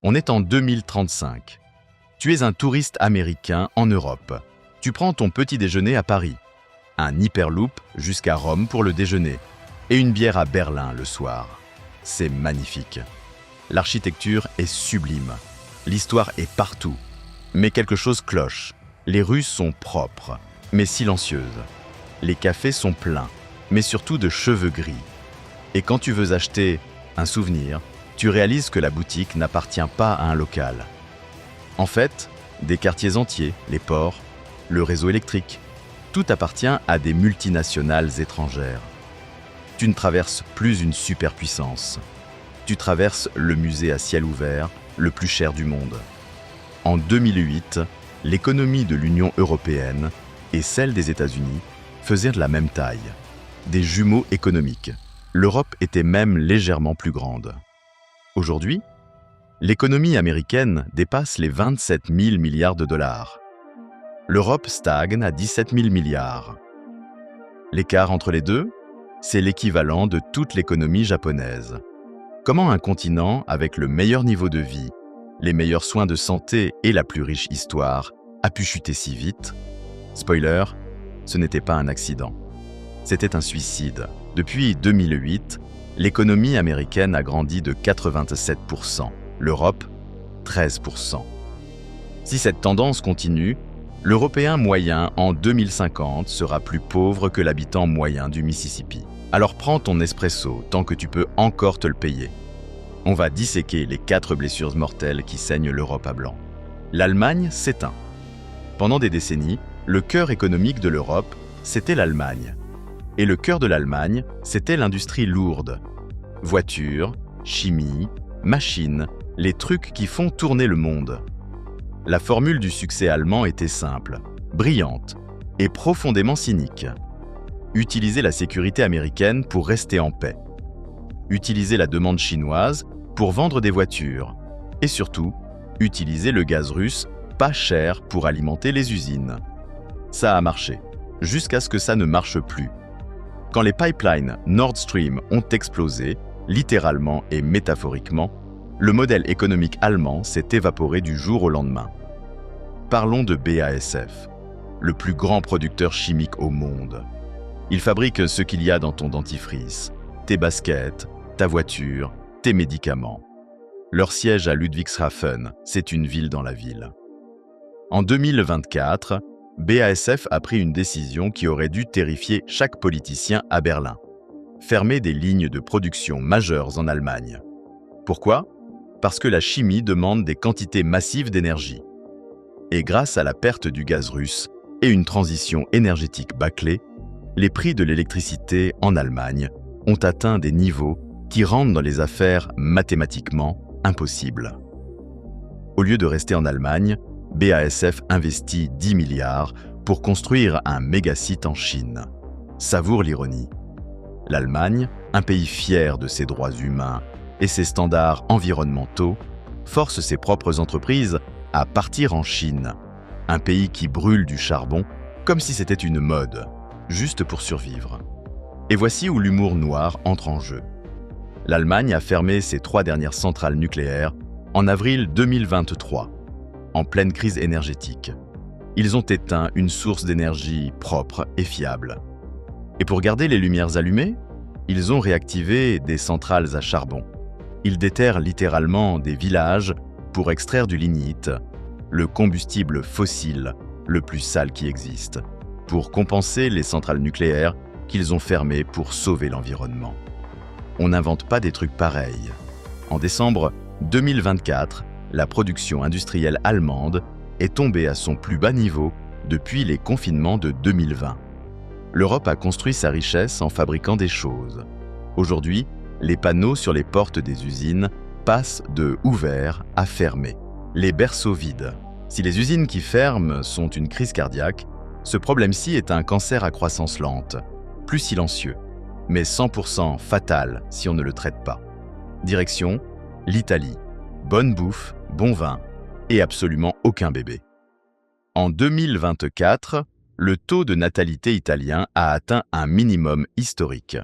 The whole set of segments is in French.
On est en 2035. Tu es un touriste américain en Europe. Tu prends ton petit déjeuner à Paris, un Hyperloop jusqu'à Rome pour le déjeuner et une bière à Berlin le soir. C'est magnifique. L'architecture est sublime. L'histoire est partout. Mais quelque chose cloche. Les rues sont propres, mais silencieuses. Les cafés sont pleins, mais surtout de cheveux gris. Et quand tu veux acheter un souvenir, tu réalises que la boutique n'appartient pas à un local. En fait, des quartiers entiers, les ports, le réseau électrique, tout appartient à des multinationales étrangères. Tu ne traverses plus une superpuissance. Tu traverses le musée à ciel ouvert, le plus cher du monde. En 2008, l'économie de l'Union européenne et celle des États-Unis faisaient de la même taille. Des jumeaux économiques. L'Europe était même légèrement plus grande. Aujourd'hui, l'économie américaine dépasse les 27 000 milliards de dollars. L'Europe stagne à 17 000 milliards. L'écart entre les deux, c'est l'équivalent de toute l'économie japonaise. Comment un continent avec le meilleur niveau de vie, les meilleurs soins de santé et la plus riche histoire a pu chuter si vite? Spoiler, ce n'était pas un accident. C'était un suicide. Depuis 2008, l'économie américaine a grandi de 87%, l'Europe 13%. Si cette tendance continue, l'Européen moyen en 2050 sera plus pauvre que l'habitant moyen du Mississippi. Alors prends ton espresso tant que tu peux encore te le payer. On va disséquer les 4 blessures mortelles qui saignent l'Europe à blanc. L'Allemagne s'éteint. Pendant des décennies, le cœur économique de l'Europe, c'était l'Allemagne. Et le cœur de l'Allemagne, c'était l'industrie lourde. Voitures, chimie, machines, les trucs qui font tourner le monde. La formule du succès allemand était simple, brillante et profondément cynique. Utiliser la sécurité américaine pour rester en paix. Utiliser la demande chinoise pour vendre des voitures. Et surtout, utiliser le gaz russe pas cher pour alimenter les usines. Ça a marché, jusqu'à ce que ça ne marche plus. Quand les pipelines Nord Stream ont explosé, littéralement et métaphoriquement, le modèle économique allemand s'est évaporé du jour au lendemain. Parlons de BASF, le plus grand producteur chimique au monde. Il fabrique ce qu'il y a dans ton dentifrice, tes baskets, ta voiture, tes médicaments. Leur siège à Ludwigshafen, c'est une ville dans la ville. En 2024, BASF a pris une décision qui aurait dû terrifier chaque politicien à Berlin. Fermer des lignes de production majeures en Allemagne. Pourquoi? Parce que la chimie demande des quantités massives d'énergie. Et grâce à la perte du gaz russe et une transition énergétique bâclée, les prix de l'électricité en Allemagne ont atteint des niveaux qui rendent dans les affaires mathématiquement impossibles. Au lieu de rester en Allemagne, BASF investit 10 milliards pour construire un méga-site en Chine. Savoure l'ironie. L'Allemagne, un pays fier de ses droits humains et ses standards environnementaux, force ses propres entreprises à partir en Chine, un pays qui brûle du charbon comme si c'était une mode, juste pour survivre. Et voici où l'humour noir entre en jeu. L'Allemagne a fermé ses 3 dernières centrales nucléaires en avril 2023, en pleine crise énergétique. Ils ont éteint une source d'énergie propre et fiable. Et pour garder les lumières allumées, ils ont réactivé des centrales à charbon. Ils déterrent littéralement des villages pour extraire du lignite, le combustible fossile le plus sale qui existe, pour compenser les centrales nucléaires qu'ils ont fermées pour sauver l'environnement. On n'invente pas des trucs pareils. En décembre 2024, la production industrielle allemande est tombée à son plus bas niveau depuis les confinements de 2020. L'Europe a construit sa richesse en fabriquant des choses. Aujourd'hui, les panneaux sur les portes des usines passent de « ouvert » à « fermé ». Les berceaux vides. Si les usines qui ferment sont une crise cardiaque, ce problème-ci est un cancer à croissance lente, plus silencieux, mais 100% fatal si on ne le traite pas. Direction, l'Italie. Bonne bouffe, bon vin et absolument aucun bébé. En 2024, le taux de natalité italien a atteint un minimum historique,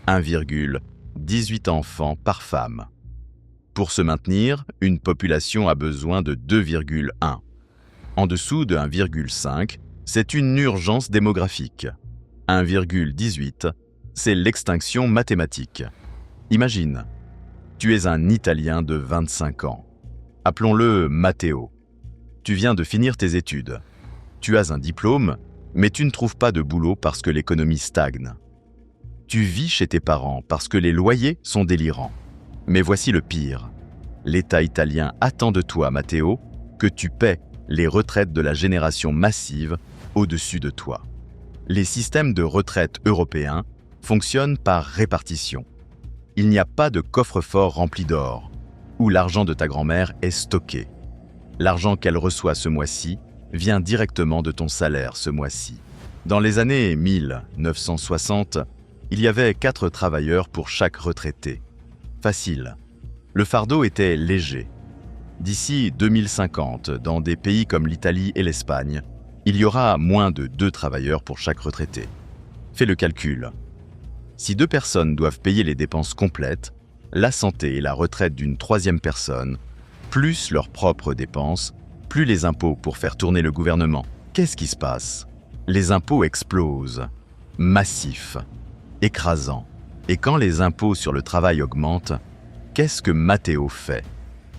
1,18 enfants par femme. Pour se maintenir, une population a besoin de 2,1. En dessous de 1,5, c'est une urgence démographique. 1,18, c'est l'extinction mathématique. Imagine, tu es un Italien de 25 ans. Appelons-le Matteo. Tu viens de finir tes études. Tu as un diplôme, mais tu ne trouves pas de boulot parce que l'économie stagne. Tu vis chez tes parents parce que les loyers sont délirants. Mais voici le pire. L'État italien attend de toi, Matteo, que tu paies les retraites de la génération massive au-dessus de toi. Les systèmes de retraite européens fonctionnent par répartition. Il n'y a pas de coffre-fort rempli d'or, où l'argent de ta grand-mère est stocké. L'argent qu'elle reçoit ce mois-ci vient directement de ton salaire ce mois-ci. Dans les années 1960, il y avait 4 travailleurs pour chaque retraité. Facile. Le fardeau était léger. D'ici 2050, dans des pays comme l'Italie et l'Espagne, il y aura moins de 2 travailleurs pour chaque retraité. Fais le calcul. Si 2 personnes doivent payer les dépenses complètes, la santé et la retraite d'une 3e personne, plus leurs propres dépenses, plus les impôts pour faire tourner le gouvernement, qu'est-ce qui se passe? Les impôts explosent. Massifs. Écrasants. Et quand les impôts sur le travail augmentent, qu'est-ce que Matteo fait?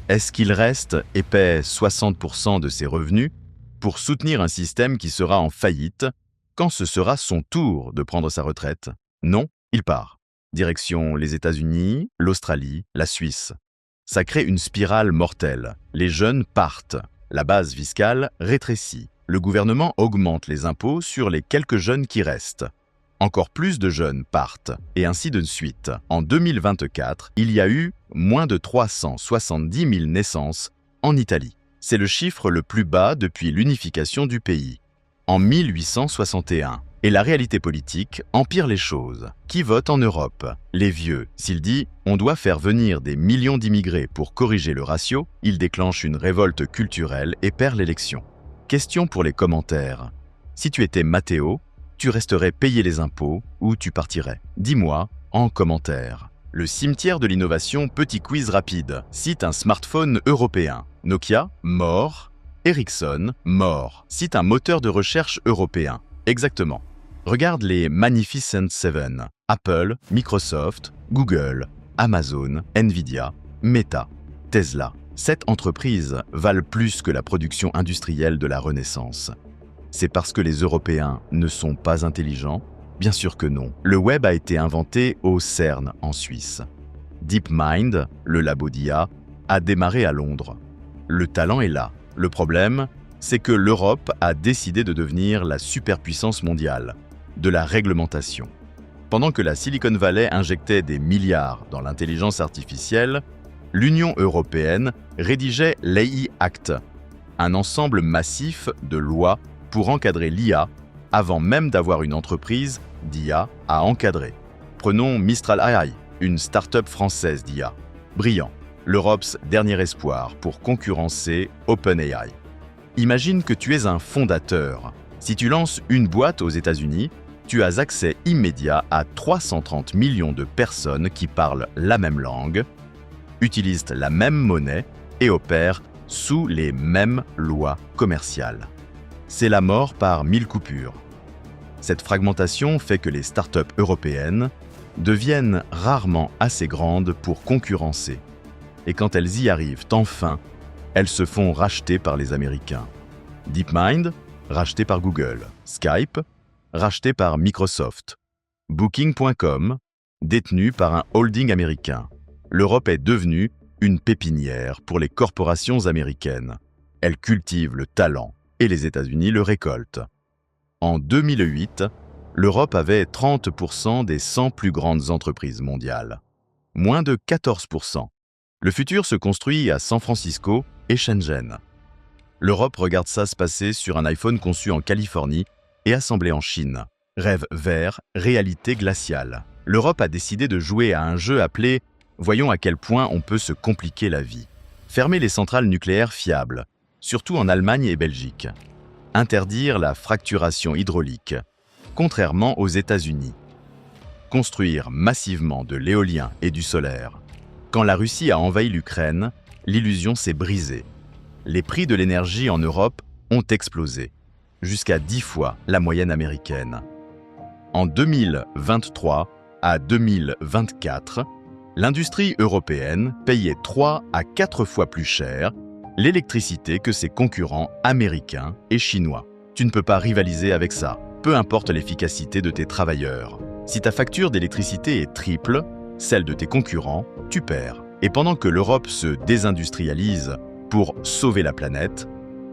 Est-ce qu'il reste et paie 60% de ses revenus pour soutenir un système qui sera en faillite quand ce sera son tour de prendre sa retraite? Non, il part. Direction les États-Unis, l'Australie, la Suisse. Ça crée une spirale mortelle. Les jeunes partent. La base fiscale rétrécit. Le gouvernement augmente les impôts sur les quelques jeunes qui restent. Encore plus de jeunes partent, et ainsi de suite. En 2024, il y a eu moins de 370 000 naissances en Italie. C'est le chiffre le plus bas depuis l'unification du pays, en 1861. Et la réalité politique empire les choses. Qui vote en Europe? Les vieux. S'il dit « on doit faire venir des millions d'immigrés pour corriger le ratio », il déclenche une révolte culturelle et perd l'élection. Question pour les commentaires. Si tu étais Matteo, tu resterais payer les impôts ou tu partirais? Dis-moi en commentaire. Le cimetière de l'innovation, petit quiz rapide. Cite un smartphone européen. Nokia, mort. Ericsson, mort. Cite un moteur de recherche européen. Exactement. Regarde les Magnificent Seven. Apple, Microsoft, Google, Amazon, Nvidia, Meta, Tesla. 7 entreprises valent plus que la production industrielle de la Renaissance. C'est parce que les Européens ne sont pas intelligents? Bien sûr que non. Le web a été inventé au CERN en Suisse. DeepMind, le labo d'IA, a démarré à Londres. Le talent est là. Le problème, c'est que l'Europe a décidé de devenir la superpuissance mondiale, de la réglementation. Pendant que la Silicon Valley injectait des milliards dans l'intelligence artificielle, l'Union européenne rédigeait l'AI Act, un ensemble massif de lois pour encadrer l'IA avant même d'avoir une entreprise d'IA à encadrer. Prenons Mistral AI, une start-up française d'IA. Brillant, l'Europe's dernier espoir pour concurrencer OpenAI. Imagine que tu es un fondateur. Si tu lances une boîte aux États-Unis, tu as accès immédiat à 330 millions de personnes qui parlent la même langue, utilisent la même monnaie et opèrent sous les mêmes lois commerciales. C'est la mort par 1000 coupures. Cette fragmentation fait que les startups européennes deviennent rarement assez grandes pour concurrencer. Et quand elles y arrivent enfin, elles se font racheter par les Américains. DeepMind, racheté par Google. Skype, racheté par Microsoft. Booking.com, détenu par un holding américain. L'Europe est devenue une pépinière pour les corporations américaines. Elles cultivent le talent et les États-Unis le récoltent. En 2008, l'Europe avait 30% des 100 plus grandes entreprises mondiales. Moins de 14%. Le futur se construit à San Francisco et Shenzhen. L'Europe regarde ça se passer sur un iPhone conçu en Californie et assemblé en Chine. Rêve vert, réalité glaciale. L'Europe a décidé de jouer à un jeu appelé « Voyons à quel point on peut se compliquer la vie ». Fermer les centrales nucléaires fiables, surtout en Allemagne et Belgique. Interdire la fracturation hydraulique, contrairement aux États-Unis. Construire massivement de l'éolien et du solaire. Quand la Russie a envahi l'Ukraine, l'illusion s'est brisée. Les prix de l'énergie en Europe ont explosé, jusqu'à 10 fois la moyenne américaine. En 2023 à 2024, l'industrie européenne payait 3 à 4 fois plus cher l'électricité que ses concurrents américains et chinois. Tu ne peux pas rivaliser avec ça, peu importe l'efficacité de tes travailleurs. Si ta facture d'électricité est triple, celle de tes concurrents, tu perds. Et pendant que l'Europe se désindustrialise pour sauver la planète,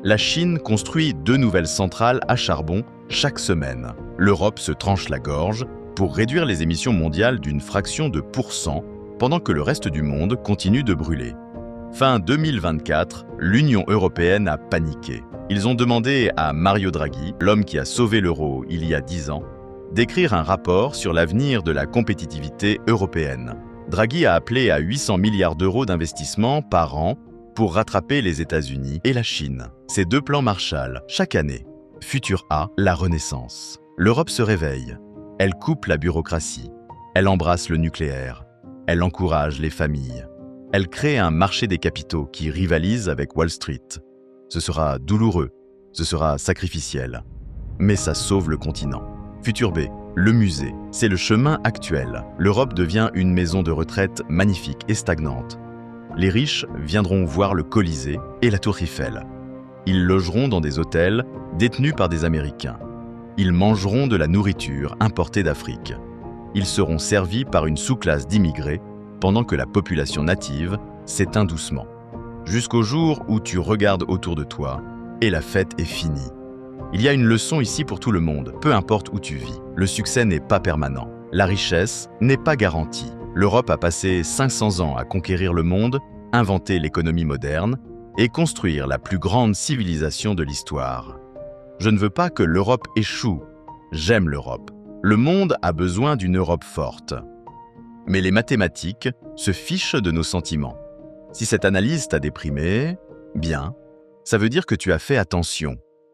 la Chine construit 2 nouvelles centrales à charbon chaque semaine. L'Europe se tranche la gorge pour réduire les émissions mondiales d'une fraction de % pendant que le reste du monde continue de brûler. Fin 2024, l'Union européenne a paniqué. Ils ont demandé à Mario Draghi, l'homme qui a sauvé l'euro il y a 10 ans, d'écrire un rapport sur l'avenir de la compétitivité européenne. Draghi a appelé à 800 milliards d'euros d'investissement par an pour rattraper les États-Unis et la Chine. Ces 2 plans Marshall, chaque année. Futur A, la renaissance. L'Europe se réveille. Elle coupe la bureaucratie. Elle embrasse le nucléaire. Elle encourage les familles. Elle crée un marché des capitaux qui rivalise avec Wall Street. Ce sera douloureux, ce sera sacrificiel, mais ça sauve le continent. Futur B, le musée, c'est le chemin actuel. L'Europe devient une maison de retraite magnifique et stagnante. Les riches viendront voir le Colisée et la Tour Eiffel. Ils logeront dans des hôtels détenus par des Américains. Ils mangeront de la nourriture importée d'Afrique. Ils seront servis par une sous-classe d'immigrés pendant que la population native s'éteint doucement. Jusqu'au jour où tu regardes autour de toi et la fête est finie. Il y a une leçon ici pour tout le monde, peu importe où tu vis. Le succès n'est pas permanent. La richesse n'est pas garantie. L'Europe a passé 500 ans à conquérir le monde, inventer l'économie moderne et construire la plus grande civilisation de l'histoire. Je ne veux pas que l'Europe échoue. J'aime l'Europe. Le monde a besoin d'une Europe forte. Mais les mathématiques se fichent de nos sentiments. Si cette analyse t'a déprimé, bien, ça veut dire que tu as fait attention.